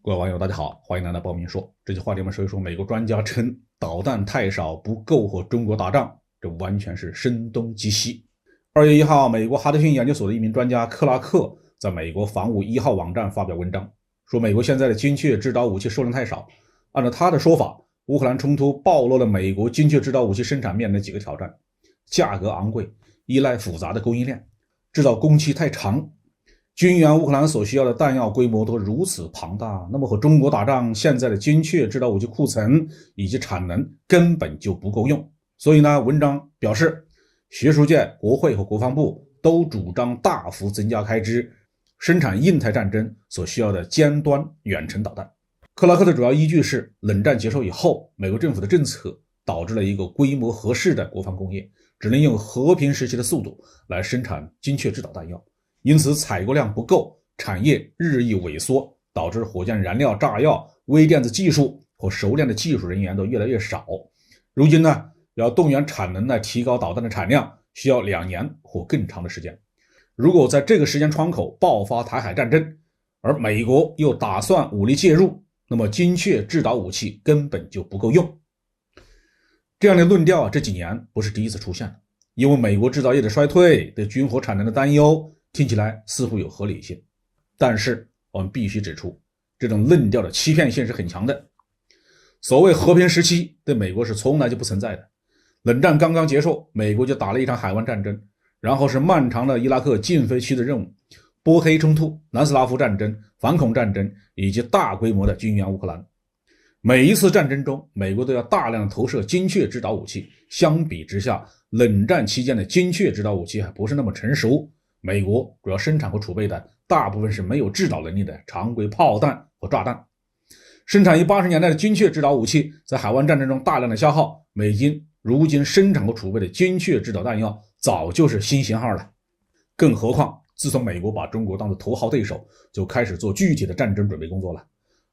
各位网友大家好，欢迎来到报明说。这期话题我们说一说美国专家称导弹太少不够和中国打仗，这完全是声东击西。2月1号，美国哈德逊研究所的一名专家克拉克在美国防务1号网站发表文章，说美国现在的精确制导武器数量太少。按照他的说法，乌克兰冲突暴露了美国精确制导武器生产面临的几个挑战：价格昂贵，依赖复杂的供应链，制造工期太长。军援乌克兰所需要的弹药规模都如此庞大，那么和中国打仗，现在的精确制导武器库存以及产能根本就不够用。所以呢，文章表示，学术界、国会和国防部都主张大幅增加开支，生产印太战争所需要的尖端远程导弹。克拉克的主要依据是，冷战结束以后，美国政府的政策导致了一个规模合适的国防工业只能用和平时期的速度来生产精确制导弹药。因此采购量不够，产业日益萎缩，导致火箭燃料、炸药、微电子技术和熟练的技术人员都越来越少。如今呢，要动员产能来提高导弹的产量，需要2年或更长的时间。如果在这个时间窗口爆发台海战争，而美国又打算武力介入，那么精确制导武器根本就不够用。这样的论调这几年不是第一次出现，因为美国制造业的衰退对军火产能的担忧听起来似乎有合理性，但是我们必须指出，这种论调的欺骗性是很强的。所谓和平时期对美国是从来就不存在的。冷战刚刚结束，美国就打了一场海湾战争，然后是漫长的伊拉克禁飞区的任务、波黑冲突、南斯拉夫战争、反恐战争以及大规模的军援乌克兰。每一次战争中，美国都要大量投射精确制导武器，相比之下，冷战期间的精确制导武器还不是那么成熟。美国主要生产和储备的大部分是没有制导能力的常规炮弹和炸弹。生产于80年代的精确制导武器在海湾战争中大量的消耗，美军如今生产和储备的精确制导弹药早就是新型号了。更何况自从美国把中国当作头号对手，就开始做具体的战争准备工作了。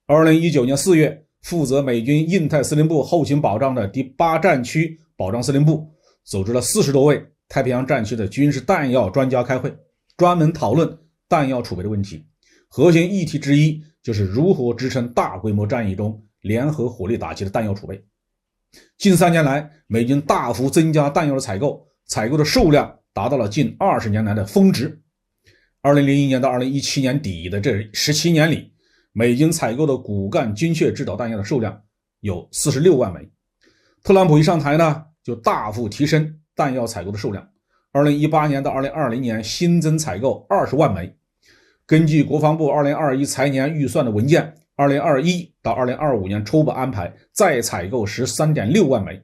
2019年4月，负责美军印太司令部后勤保障的第8战区保障司令部组织了40多位太平洋战区的军事弹药专家开会，专门讨论弹药储备的问题。核心议题之一就是如何支撑大规模战役中联合火力打击的弹药储备。近3年来，美军大幅增加弹药的采购的数量达到了近20年来的峰值。2001年到2017年底的这17年里，美军采购的骨干精确制导弹药的数量有46万枚。特朗普一上台呢，就大幅提升弹药采购的数量，2018年到2020年新增采购20万枚。根据国防部2021财年预算的文件，2021到2025年初步安排再采购13.6万枚。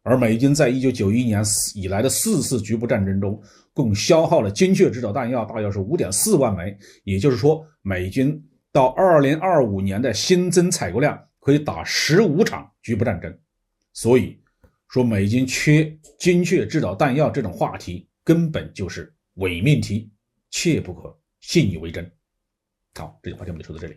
而美军在1991年以来的4次局部战争中，共消耗了精确制导弹药大约是5.4万枚，也就是说，美军到2025年的新增采购量可以打15场局部战争。所以说美军缺精确制导弹药这种话题根本就是伪命题，切不可信以为真。好，这期话题我们就说到这里。